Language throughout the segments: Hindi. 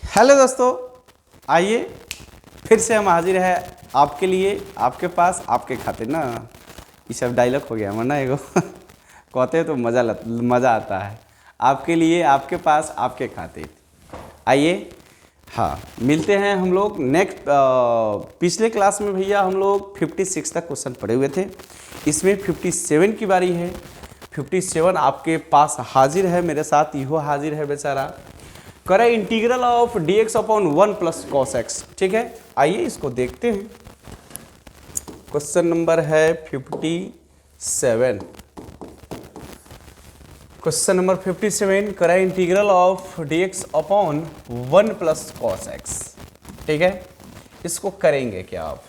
हेलो दोस्तों, आइए फिर से हम हाजिर है आपके लिए, आपके पास, आपके खातिर ना। ये सब डायलॉग हो गया वरना एगो कहते तो मज़ा आता है। आपके लिए, आपके पास, आपके खातिर। आइए, हाँ, मिलते हैं हम लोग नेक्स्ट। पिछले क्लास में भैया हम लोग 56 तक क्वेश्चन पढ़े हुए थे। इसमें 57 की बारी है। 57 आपके पास हाजिर है, मेरे साथ इहो हाजिर है बेचारा। करें integral of dx upon 1 plus cos x. ठीक है, आइए इसको देखते हैं। क्वेश्चन नंबर है 57। क्वेश्चन नंबर 57, करें integral of dx upon 1 plus cos x. ठीक है, इसको करेंगे क्या आप?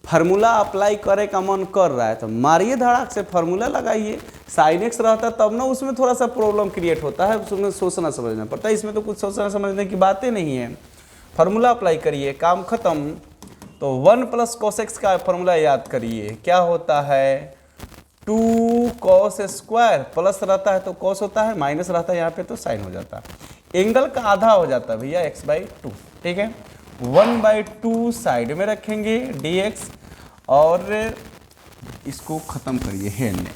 फार्मूला अप्लाई करे का मन कर रहा है तो मारिए धड़ाक से फार्मूला लगाइए। साइन एक्स रहता तब ना उसमें थोड़ा सा प्रॉब्लम क्रिएट होता है, उसमें सोचना समझना पड़ता है। इसमें तो कुछ सोचना समझने की बातें नहीं है। फार्मूला अप्लाई करिए, काम खत्म। तो 1 प्लस कॉस एक्स का फार्मूला याद करिए, क्या होता है? 2 कॉस स्क्वायर, प्लस रहता है तो कॉस होता है, माइनस रहता है यहाँ पे तो साइन हो जाता है। एंगल का आधा हो जाता है भैया x/2। ठीक है, 1/2 साइड में रखेंगे dx और इसको खत्म करिए हेड ने।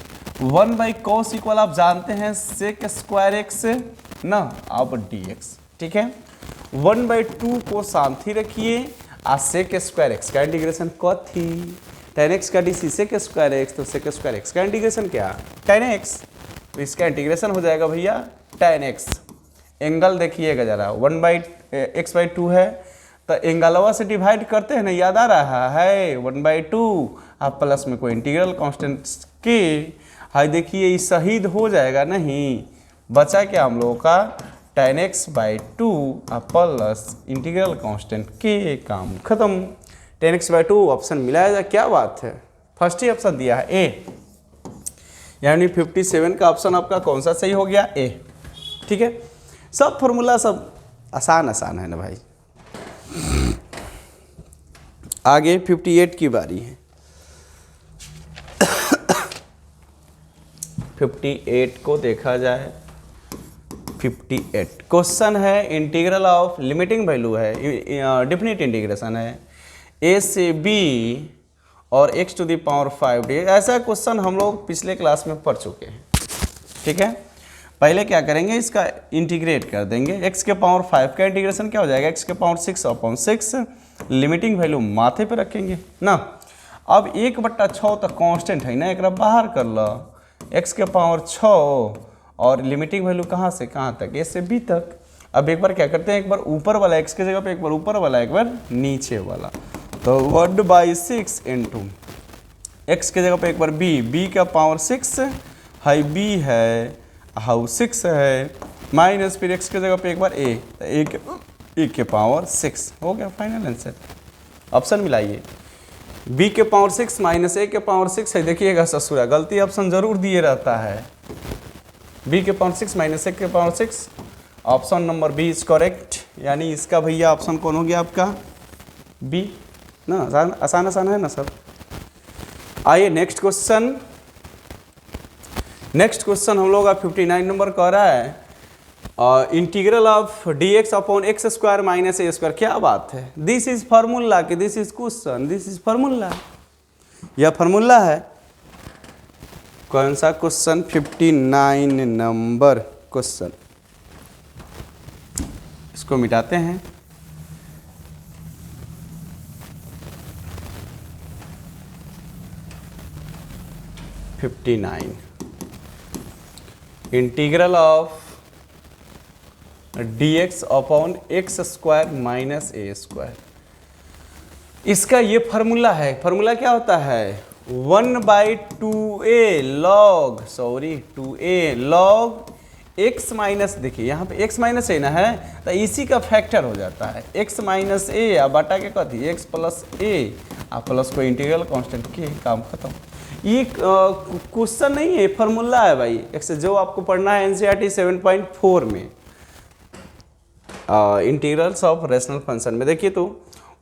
1/cos इक्वल आप जानते हैं sec स्क्वायर एक्स ना, अब dx। ठीक है, 1/2 को साथ ही रखिए और sec स्क्वायर एक्स का इंटीग्रेशन कथी? tan x का डी sec स्क्वायर एक्स, तो sec स्क्वायर एक्स का इंटीग्रेशन क्या? tan x। तो इसका इंटीग्रेशन हो जाएगा भैया tan x। एंगल देखिएगा जरा, 1/x/2 है तो एंगलवा से डिवाइड करते हैं ना, याद आ रहा है? 1/2 आप प्लस में कोई इंटीग्रल कांस्टेंट के, हाई देखिए ये शहीद हो जाएगा नहीं, बचा क्या हम लोगों का? tan x/2 plus integral constant के, काम खत्म। tan x/2 ऑप्शन मिलाया जाए, क्या बात है, फर्स्ट ही ऑप्शन दिया है ए, यानी 57 का ऑप्शन आपका कौन सा सही हो गया? ए। ठीक है, सब फॉर्मूला सब आसान आसान है ना भाई। आगे 58 की बारी है। 58 को देखा जाए। 58 क्वेश्चन है इंटीग्रल ऑफ, लिमिटिंग वैल्यू है, डेफिनेट इंटीग्रेशन है a से b और x⁵ ऐसा क्वेश्चन हम लोग पिछले क्लास में पढ़ चुके हैं। ठीक है, पहले क्या करेंगे, इसका इंटीग्रेट कर देंगे। x⁵ का इंटीग्रेशन क्या हो जाएगा? x⁶/6 लिमिटिंग वैल्यू माथे पे रखेंगे ना। अब 1/6 तक कांस्टेंट है ना, एक बाहर कर लो। x⁶ और लिमिटिंग वैल्यू कहाँ से कहाँ तक? a से b तक। अब एक बार क्या करते हैं, एक बार ऊपर वाला x की जगह पे एक बार ऊपर वाला, एक बार नीचे वाला। तो 1/6 इंटू x की जगह पे एक बार b का पावर 6 है, b है हाउ 6 है, माइनस फिर x की जगह पे एक बार a, तो a के पावर 6 हो गया फाइनल आंसर। ऑप्शन मिलाइए, b के पावर 6 माइनस a के पावर 6 है। देखिएगा ससुरा, गलती ऑप्शन जरूर दिए रहता है। b के पावर 6 माइनस a के power 6, option number B is correct. यानी इसका भैया ऑप्शन कौन हो गया आपका? बी ना। आसान आसान है ना सब। आइए नेक्स्ट क्वेश्चन। नेक्स्ट क्वेश्चन हम लोग का 59 नंबर कह रहा है integral of dx upon x² minus a²। क्या बात है, दिस इज फार्मूला कि this is question? This is formula, यह फार्मूला है। कौन सा क्वेश्चन? 59 number question. इसको मिटाते हैं। Integral of dx upon x² minus a²। इसका ये फार्मूला है। फार्मूला क्या होता है? 1/2a log x माइनस, देखिए यहाँ पे x माइनस a ना है तो इसी का फैक्टर हो जाता है। x माइनस a या बटा के कथी? x प्लस a प्लस को इंटीग्रल कांस्टेंट के, काम खत्म। ये क्वेश्चन नहीं है, फार्मूला है भाई, जो आपको पढ़ना है NCERT 7.4 में, इंटीग्रल्स ऑफ रेशनल फंक्शन में। देखिए तो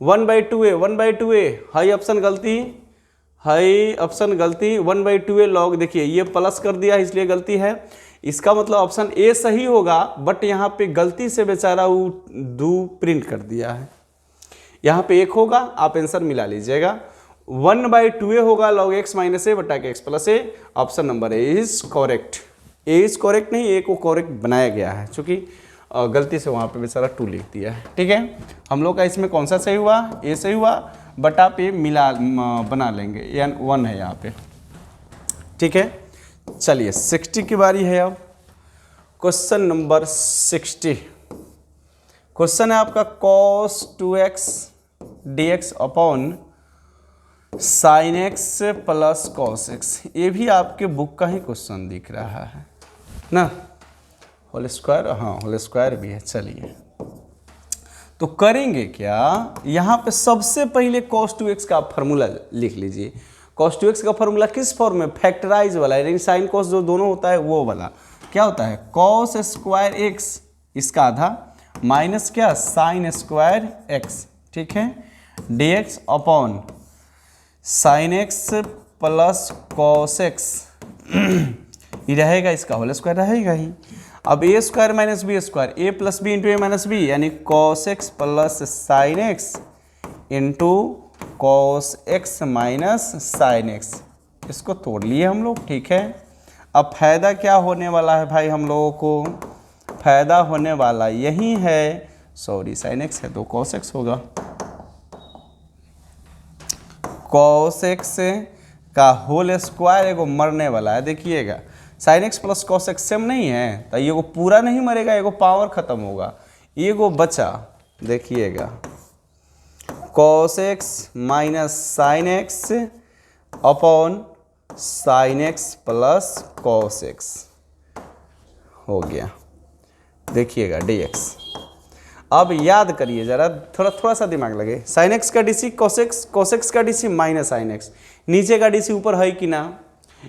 1/2a हाई ऑप्शन गलती, हाई ऑप्शन गलती। 1/2a लॉग, देखिए ये प्लस कर दिया इसलिए गलती है। इसका मतलब ऑप्शन ए सही होगा, बट यहाँ पे गलती से बेचारा वो 2 प्रिंट कर दिया है। यहाँ पे 1 होगा, आप आंसर मिला लीजिएगा। 1/2a होगा log x माइनस ए बटा के x plus A. Option number A is correct. A is correct नहीं, ए को करेक्ट बनाया गया है, क्योंकि गलती से वहाँ पे बेचारा 2 लिख दिया है। ठीक है, हम लोग का इसमें कौन सा सही हुआ? ए सही हुआ, बटा पे मिला बना लेंगे, यानी 1 है यहाँ पे। ठीक है, चलिए 60 की बारी है अब। क्वेश्चन नंबर 60, क्वेश्चन है आपका cos 2x dx upon sin x plus cos x। ये भी आपके बुक का ही क्वेश्चन दिख रहा है ना, होल स्क्वायर, हाँ होल स्क्वायर भी है। चलिए तो करेंगे क्या, यहाँ पे सबसे पहले cos 2x का फार्मूला लिख लीजिए। cos 2x का फार्मूला किस फॉर्म में? फैक्टराइज वाला, यानी साइन cos जो दोनों होता है वो वाला। क्या होता है? cos स्क्वायर x इसका आधा माइनस क्या, साइन स्क्वायर x। ठीक है, dx upon sine x plus cos x ये रहेगा, इसका होल स्क्वायर रहेगा ही। अब A square minus B square, A plus B into A minus B, यानी cos x plus sine x into cos x minus sine x। इसको तोड़ लिए हम लोग। ठीक है, अब फायदा क्या होने वाला है भाई हम लोगों को? फायदा होने वाला यही है, सॉरी साइन x है तो cos x होगा। cos x का होल स्क्वायर एगो मरने वाला है, देखिएगा sine x plus cos x same नहीं है, तो ये को पूरा नहीं मरेगा, एगो पावर खत्म होगा, एगो बचा, देखिएगा cos x minus sine x upon sine x plus cos x हो गया, देखिएगा dx। अब याद करिए जरा, थोड़ा सा दिमाग लगे। साइन x का डीसी cos x का डीसी माइनस साइन x, नीचे का डीसी ऊपर है कि ना?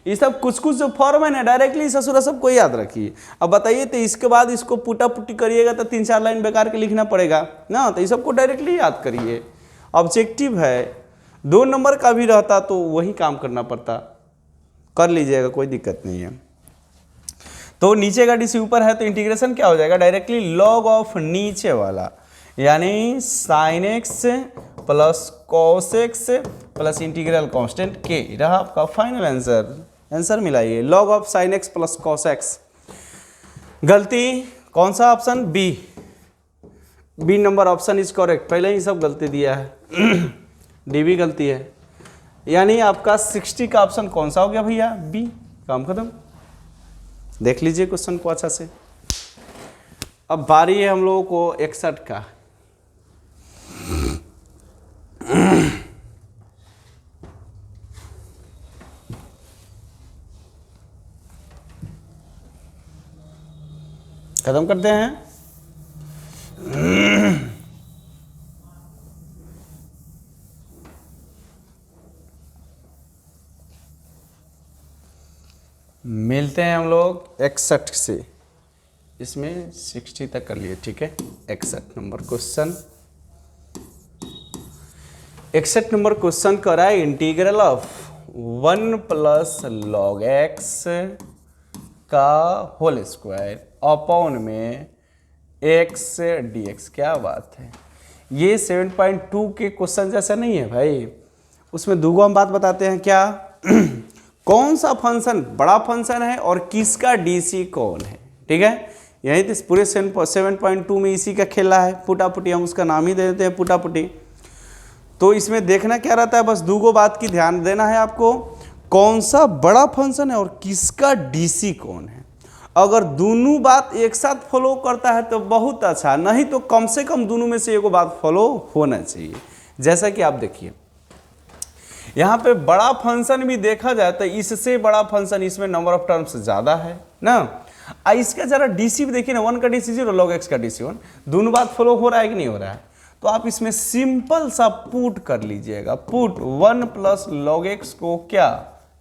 ये सब कुछ जो फॉर्म है ना, डायरेक्टली ससुरा सबको याद रखिए। अब बताइए तो इसके बाद इसको पुटा पुटी करिएगा तो 3-4 लाइन बेकार के लिखना पड़ेगा ना, तो ये सबको डायरेक्टली याद करिए। ऑब्जेक्टिव है, 2 नंबर का भी रहता तो वही काम करना पड़ता, कर लीजिएगा, कोई दिक्कत नहीं है। तो नीचे का डीसी ऊपर है तो इंटीग्रेशन क्या हो जाएगा? डायरेक्टली लॉग ऑफ नीचे वाला, यानी sine x plus cos x plus integral constant के रहा आपका फाइनल आंसर। आंसर मिलाइए, log of sine x plus cos x. गलती कौन सा option? B number option is correct. पहले ही सब गलती दिया है डी भी गलती है, यानी आपका 60 का ऑप्शन कौन सा हो गया भैया? बी। काम खत्म। देख लीजिए क्वेश्चन को अच्छा से। अब बारी है हम लोगों को 61 का। खत्म करते हैं। मिलते हैं हम लोग 61 से, इसमें 60 तक कर लिए। ठीक है, 61 नंबर क्वेश्चन। 61 नंबर क्वेश्चन करा है integral of 1 plus log x का होल स्क्वायर अपॉन में एक्स dx। क्या बात है, ये 7.2 के क्वेश्चन जैसा नहीं है भाई। उसमें दूगो हम बात बताते हैं क्या कौन सा फंक्शन बड़ा फंक्शन है और किसका डीसी कौन है। ठीक है, यही तो पूरे 7.2 में इसी का खेला है, पुटापुटी। हम उसका नाम ही दे देते हैं पुटापुटी। तो इसमें देखना क्या रहता है, बस दूगो बात की ध्यान देना है आपको, कौन सा बड़ा फंक्शन है और किसका डीसी कौन है। अगर दोनों बात एक साथ फॉलो करता है तो बहुत अच्छा, नहीं तो कम से कम दोनों में से एक बात फॉलो होना चाहिए। जैसा कि आप देखिए यहाँ पे बड़ा फंक्शन भी देखा जाए तो इससे बड़ा फंक्शन इसमें नंबर ऑफ टर्म्स ज़्यादा है ना। इसका जरा डीसी भी देखिए ना, 1 का डीसी 0, लॉग एक्स का डीसी 1, दोनों बात फॉलो हो रहा है कि नहीं हो रहा है। तो आप इसमें सिंपल सा पुट कर लीजिएगा, पुट 1 प्लस लॉग एक्स को क्या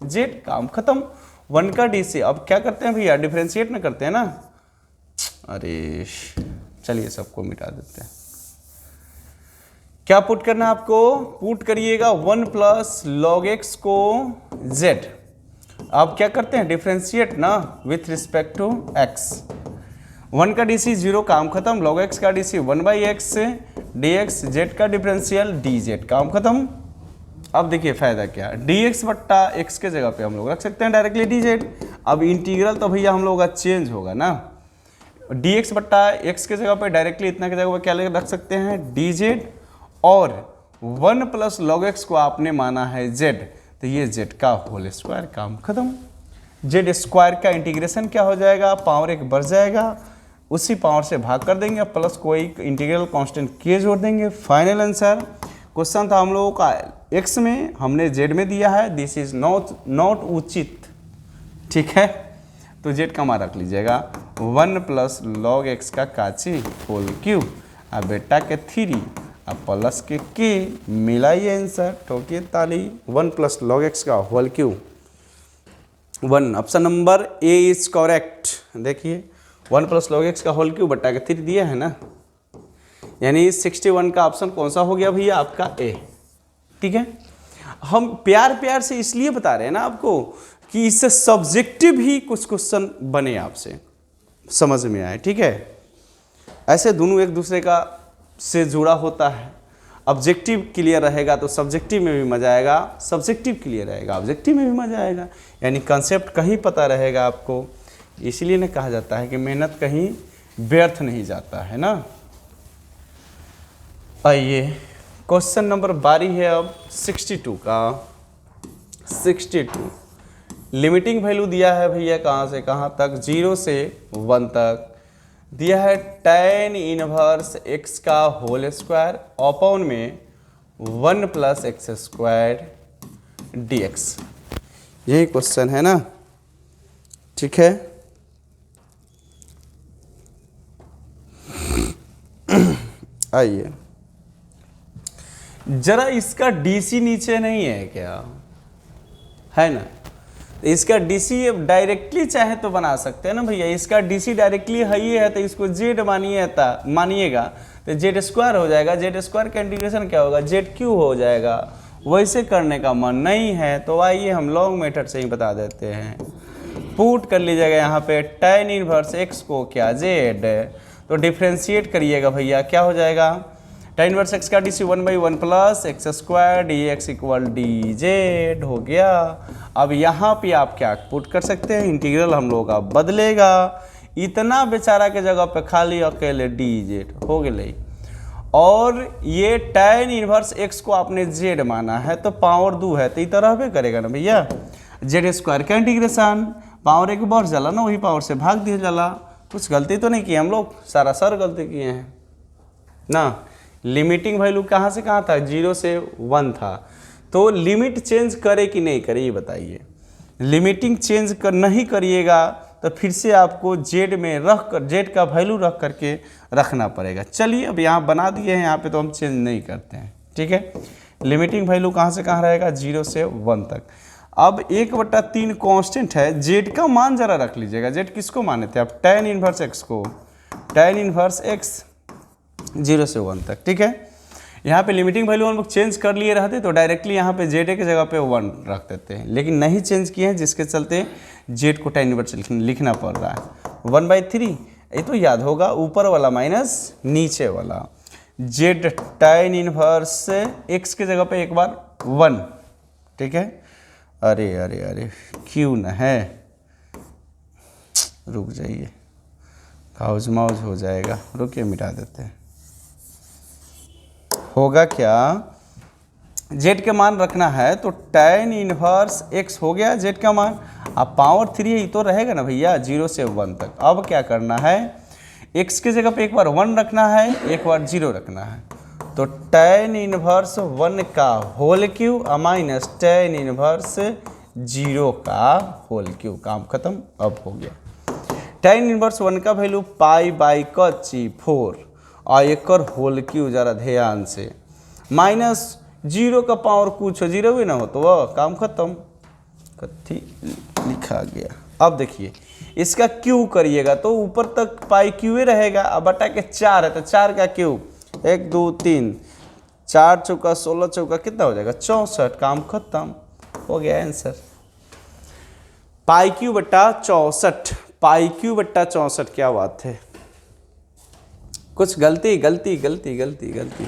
जेड, काम खत्म। 1 का डीसी। अब क्या करते हैं भैया, डिफ्रेंशिएट में करते हैं ना। अरे चलिए सबको मिटा देते हैं। क्या पुट करना है आपको, पुट करिएगा 1 प्लस लॉग एक्स को जेड। अब क्या करते हैं, डिफ्रेंशिएट ना विथ रिस्पेक्ट टू x। 1 का DC 0, काम खत्म। log x का DC 1/x से dx, z का डिफरेंशियल dz, काम खत्म। अब देखिए फायदा क्या, dx बट्टा x के जगह पे हम लोग रख सकते हैं डायरेक्टली dz। अब इंटीग्रल तो भैया हम लोग का चेंज होगा ना, dx बट्टा x के जगह पे डायरेक्टली इतना के जगह पे क्या रख सकते हैं dz, और 1 प्लस log x को आपने माना है z, तो ये z का होल स्क्वायर, काम खत्म। z स्क्वायर का इंटीग्रेशन क्या हो जाएगा, पावर 1 बढ़ जाएगा, उसी पावर से भाग कर देंगे, प्लस कोई इंटीग्रल कांस्टेंट k जोड़ देंगे। फाइनल आंसर क्वेश्चन था हम लोगों का x में, हमने z में दिया है, दिस इज नॉट उचित, ठीक है। तो z का मान रख लीजिएगा 1 प्लस log x का काची होल क्यूब, अब बेटा के 3 अब प्लस के k, मिलाइए आंसर, ठोकिए ताली। 1 प्लस log x का whole cube 1, option number A is correct. देखिए 1 प्लस log x का होल क्यूब बट्टा के 3 दिया है ना, यानी 61 का ऑप्शन कौन सा हो गया भैया, आपका ए, ठीक है। हम प्यार प्यार से इसलिए बता रहे हैं ना आपको कि इससे सब्जेक्टिव ही कुछ क्वेश्चन बने, आपसे समझ में आए, ठीक है। ऐसे दोनों एक दूसरे का से जुड़ा होता है। ऑब्जेक्टिव क्लियर रहेगा तो सब्जेक्टिव में भी मजा आएगा, सब्जेक्टिव क्लियर रहेगा ऑब्जेक्टिव में भी मजा आएगा, यानी कंसेप्ट कहीं पता रहेगा आपको। इसलिए ना कहा जाता है कि मेहनत कहीं व्यर्थ नहीं जाता है ना। आइए क्वेश्चन नंबर 12 है अब 62 का। 62 लिमिटिंग वैल्यू दिया है भैया, कहाँ से कहाँ तक, 0 से 1 तक दिया है। tan इनवर्स x का होल स्क्वायर अपॉन में 1 प्लस एक्स स्क्वायर dx, यही क्वेश्चन है ना, ठीक है। आइए जरा इसका DC नीचे नहीं है क्या, है ना, तो इसका DC डायरेक्टली चाहे तो बना सकते हैं ना भैया। इसका DC डायरेक्टली है ही है, तो इसको z मानिएगा तो z स्क्वायर हो जाएगा। z स्क्वायर का इंटीग्रेशन क्या होगा, z क्यू हो जाएगा। वैसे करने का मन नहीं है तो आइए हम लॉन्ग मेथड से ही बता देते हैं। पुट कर लीजिएगा यहाँ पे tan इनवर्स x को क्या z, तो डिफ्रेंशिएट करिएगा भैया, क्या हो जाएगा, tan इनवर्स x का DC 1/1 plus x square dx equal dz हो गया। अब यहाँ पे आप क्या पुट कर सकते हैं, इंटीग्रल हम लोग का बदलेगा, इतना बेचारा के जगह पे खाली अकेले dz हो गए। और ये tan इनवर्स x को आपने z माना है तो पावर 2 है, तो इतना रहबे करेगा ना भैया। z स्क्वायर का इंटीग्रेशन पावर 1 बढ़ जाला ना, वही पावर से भाग दिया जाला। कुछ गलती तो नहीं की हम लोग, सारा सर गलती किए हैं ना। लिमिटिंग वैल्यू कहाँ से कहाँ था, 0 से 1 था, तो लिमिट चेंज करे कि नहीं करे ये बताइए। लिमिटिंग चेंज कर नहीं करिएगा तो फिर से आपको z में रख कर, z का वैल्यू रख करके रखना पड़ेगा। चलिए अब यहाँ बना दिए हैं, यहाँ पे तो हम चेंज नहीं करते हैं, ठीक है। लिमिटिंग वैल्यू कहाँ से कहाँ रहेगा, 0 से 1 तक। अब 1/3 कांस्टेंट है, z का मान जरा रख लीजिएगा। z किसको माने थे आप, tan इनवर्स x को, tan इनवर्स x 0 से 1 तक, ठीक है। यहाँ पे लिमिटिंग वैल्यू हम लोग चेंज कर लिए रहते तो डायरेक्टली यहाँ पे z की जगह पे 1 रख देते हैं, लेकिन नहीं चेंज किए हैं, जिसके चलते z को tan इनवर्स लिखना पड़ रहा है। 1/3 ये तो याद होगा, ऊपर वाला माइनस नीचे वाला, z tan इनवर्स x की जगह पे एक बार 1, ठीक है। अरे अरे अरे क्यों न है, रुक जाइए, हाउस माउज हो जाएगा, रुकिए मिटा देते हैं। होगा क्या, z के मान रखना है तो tan इनवर्स x हो गया z का मान, अब पावर 3 ही तो रहेगा ना भैया 0 से 1 तक। अब क्या करना है, x की जगह पे एक बार 1 रखना है, एक बार 0 रखना है, तो tan इनवर्स 1 का whole cube minus tan inverse 0 का होल क्यूब, काम खत्म। अब हो गया tan इनवर्स 1 का वैल्यू π/4 और एक होल क्यूब, जरा ध्यान से, माइनस 0 का पावर कुछ हो, 0 भी ना हो तो वह काम खत्म, कथी लिखा गया। अब देखिए इसका क्यू करिएगा तो ऊपर तक पाई क्यू ही रहेगा, अब बटा के 4 है तो 4 का क्यूब, 1 2 3 4 चौका 16 चौका कितना हो जाएगा 64, काम खत्म, हो गया आंसर। पाई क्यू बट्टा 64, पाई क्यू बट्टा 64, क्या बात है, कुछ गलती गलती गलती गलती गलती।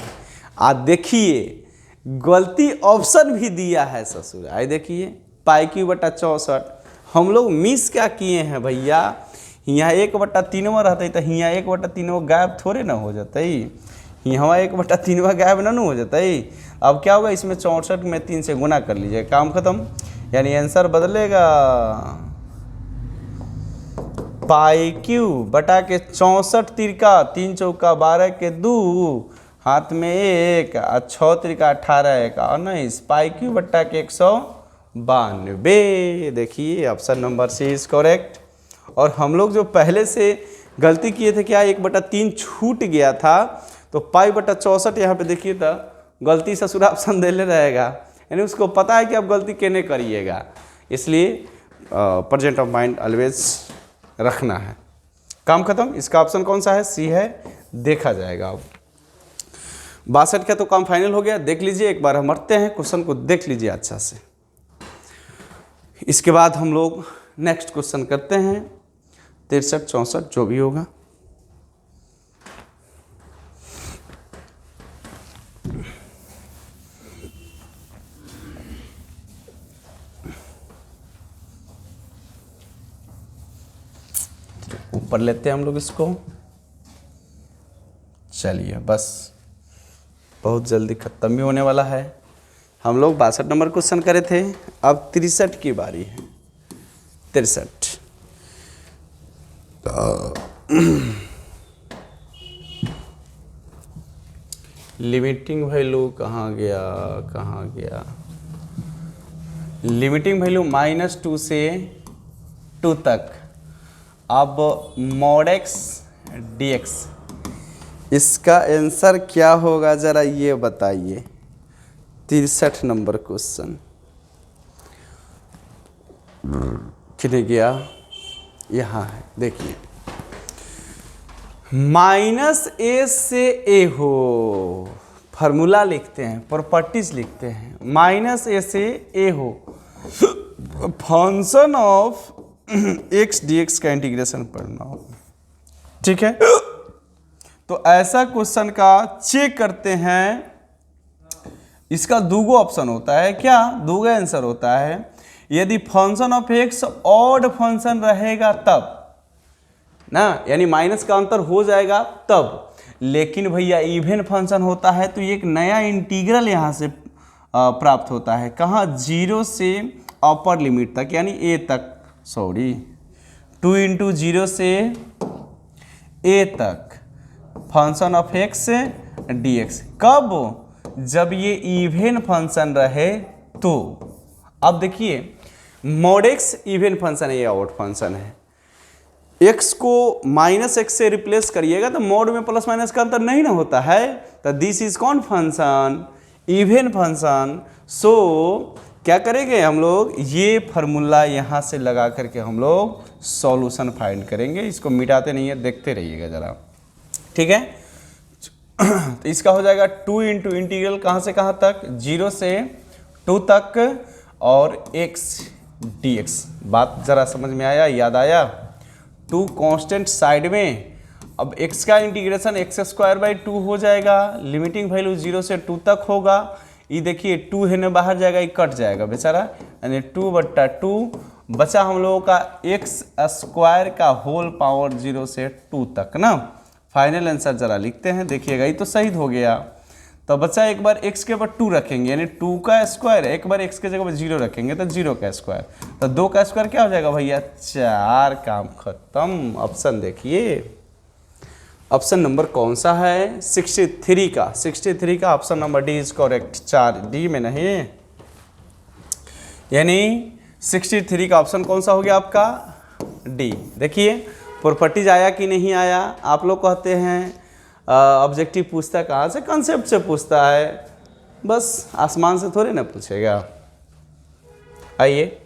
आज देखिए गलती ऑप्शन भी दिया है ससुर, आए देखिए पाई क्यू बट्टा 64। हम लोग मिस क्या किए हैं भैया, यहाँ 1/3 रहते तो यहाँ 1/3 गायब थोड़े ना हो जाते, यहाँ 1/3 गायब ना हो जाता। अब क्या होगा, इसमें 64 में 3 से गुना कर लीजिए, काम खत्म, यानी आंसर बदलेगा पाई क्यू बटा के 64 तिरका 3 चौका 12 के 2, हाथ में 1 और 6 तिरका 18 1 19, पाई क्यू बट्टा के 192। देखिए option number C is correct. और हम लोग जो पहले से गलती किए थे, क्या 1/3 छूट गया था, तो पाई बट्टा 64 यहाँ पे देखिए तो गलती ससुर ऑप्शन दे ले रहेगा, यानी उसको पता है कि आप गलती कहने करिएगा, इसलिए प्रेजेंट ऑफ माइंड ऑलवेज रखना है। काम खत्म। इसका ऑप्शन कौन सा है, सी है, देखा जाएगा। अब 62 का तो काम फाइनल हो गया, देख लीजिए एक बार हम मरते हैं, क्वेश्चन को देख लीजिए अच्छा से। इसके बाद हम लोग नेक्स्ट क्वेश्चन करते हैं 63 64 जो भी होगा। ऊपर लेते हैं हम लोग इसको, चलिए बस बहुत जल्दी ख़त्म भी होने वाला है। हम लोग 62 नंबर क्वेश्चन करे थे, अब 63 की बारी है। 63 लिमिटिंग वैल्यू कहाँ गया, कहाँ गया, लिमिटिंग वैल्यू -2 से 2 तक। अब mod x dx, इसका आंसर क्या होगा ज़रा ये बताइए। 63 नंबर क्वेश्चन कितने गया, यहाँ है, देखिए -a से a हो, फार्मूला लिखते हैं, प्रॉपर्टीज लिखते हैं, -a से a हो, फंक्शन ऑफ x dx का इंटीग्रेशन पढ़ना हो, ठीक है। तो ऐसा क्वेश्चन का चेक करते हैं, इसका दूगो ऑप्शन होता है, क्या दूगो आंसर होता है। यदि function of x odd function रहेगा तब ना, यानी माइनस का अंतर हो जाएगा तब। लेकिन भैया इवन फंक्शन होता है तो एक नया इंटीग्रल यहाँ से प्राप्त होता है, कहाँ, 0 से अपर लिमिट तक, यानी a तक, सॉरी 2 × 0 से a तक, फंक्शन ऑफ x dx। कब, जब ये इवन फंक्शन रहे तो। अब देखिए mod x इवन फंक्शन है या ऑड फंक्शन है, x को -x से रिप्लेस करिएगा तो मोड में प्लस माइनस का अंतर नहीं ना होता है, तो दिस इज कौन फंक्शन, इवन फंक्शन। सो क्या करेंगे हम लोग, ये फार्मूला यहाँ से लगा करके हम लोग सॉल्यूशन फाइंड करेंगे। इसको मिटाते नहीं है, देखते रहिएगा ज़रा, ठीक है। तो इसका हो जाएगा 2 × इंटीग्रल कहाँ से कहाँ तक, 0 से 2 तक, और x dx। बात ज़रा समझ में आया, याद आया। 2 कांस्टेंट साइड में, अब x का इंटीग्रेशन x² 2 हो जाएगा, लिमिटिंग वैल्यू 0 से 2 तक होगा। ये देखिए 2 है ना बाहर जाएगा, ये कट जाएगा बेचारा, यानी 2/2 बचा हम लोगों का x² का होल पावर 0 से 2 तक ना। फाइनल आंसर जरा लिखते हैं, देखिएगा ये तो सही हो गया। तो बच्चा एक बार x के ऊपर 2 रखेंगे, यानी 2 का स्क्वायर, एक बार x के जगह पर 0 रखेंगे तो 0 का स्क्वायर, तो 2 का स्क्वायर क्या हो जाएगा भैया, 4। काम खत्म। ऑप्शन देखिए, ऑप्शन नंबर कौन सा है, 63 का, 63 का option number D is correct. 4 D में नहीं, यानी 63 का ऑप्शन कौन सा हो गया आपका, डी। देखिए प्रॉपर्टीज आया कि नहीं आया। आप लोग कहते हैं ऑब्जेक्टिव पूछता है कहाँ से, कंसेप्ट से पूछता है, बस आसमान से थोड़े ना पूछेगा। आइए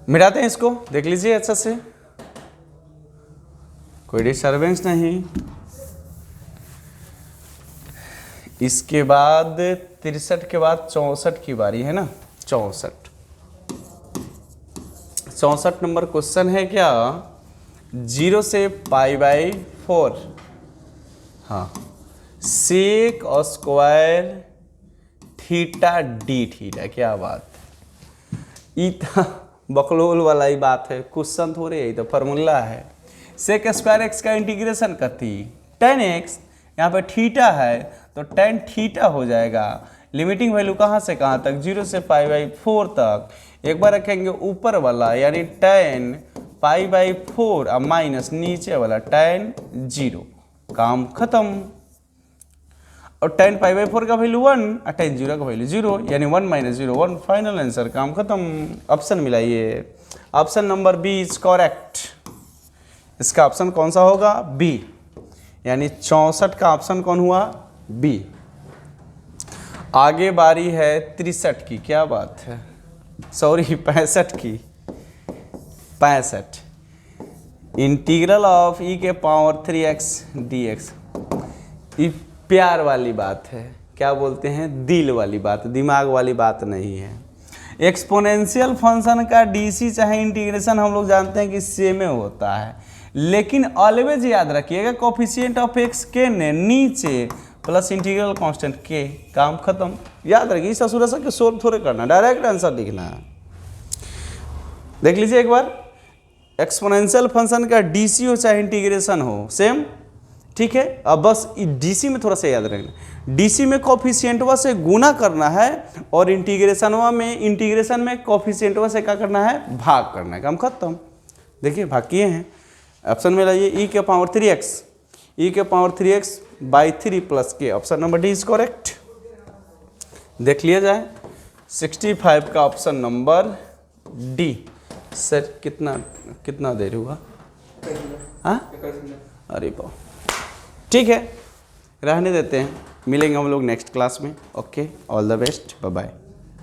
मिटाते हैं इसको, देख लीजिए अच्छा से, कोई डिस्टर्बेंस नहीं। इसके बाद 63 के बाद 64 की बारी है ना, 64। 64 नंबर क्वेश्चन है क्या, 0 से π/4, हाँ, sec square theta d theta, क्या बात, इतना बकलोल वाला ही बात है, क्वेश्चन थोड़े है, तो फार्मूला है। सेक स्क्वायर एक्स का इंटीग्रेशन करती tan x, यहाँ पे थीटा है तो tan थीटा हो जाएगा। लिमिटिंग वैल्यू कहाँ से कहाँ तक, 0 से π/4 तक। एक बार रखेंगे ऊपर वाला यानी tan π/4 और माइनस नीचे वाला tan 0, काम खत्म। और tan π/4 का वैल्यू 1 और tan 0 का वैल्यू 0, यानी 1 - 0 1, फाइनल आंसर, काम खत्म। ऑप्शन मिलाइए, option number B is correct. इसका ऑप्शन कौन सा होगा, बी, यानी 64 का ऑप्शन कौन हुआ, बी। आगे बारी है 63 की, क्या बात है, सॉरी 65 की, 65। इंटीग्रल ऑफ e के पावर 3x dx, ये प्यार वाली बात है, क्या बोलते हैं, दिल वाली बात, दिमाग वाली बात नहीं है। एक्सपोनेंशियल फंक्शन का डीसी चाहे इंटीग्रेशन हम लोग जानते हैं कि सेम होता है, लेकिन ऑलवेज याद रखिएगा कोफिशिएंट ऑफ एक्स के ने नीचे प्लस इंटीग्रल कांस्टेंट के, काम खत्म। याद रखिए, ससुरा सा के सोल्व थोड़े करना, डायरेक्ट आंसर लिखना है। देख लीजिए एक बार, एक्सपोनेंशियल फंक्शन का डीसी हो चाहे इंटीग्रेशन हो सेम, ठीक है। अब बस डीसी में थोड़ा सा याद रखना, डीसी में कोफिशिएंटवा से गुना करना है और इंटीग्रेशन में कोफिशिएंटवा से क्या करना है, भाग करना है, काम खत्म। देखिए भाग किए हैं। ऑप्शन में लाइए e के पावर 3x, e के पावर 3x/3 प्लस के, option number D is correct. देख लिया जाए 65 का ऑप्शन नंबर डी। सर कितना देर हुआ, हाँ, अरे बाप, ठीक है, रहने देते हैं, मिलेंगे हम लोग नेक्स्ट क्लास में। Okay, all the best, bye bye.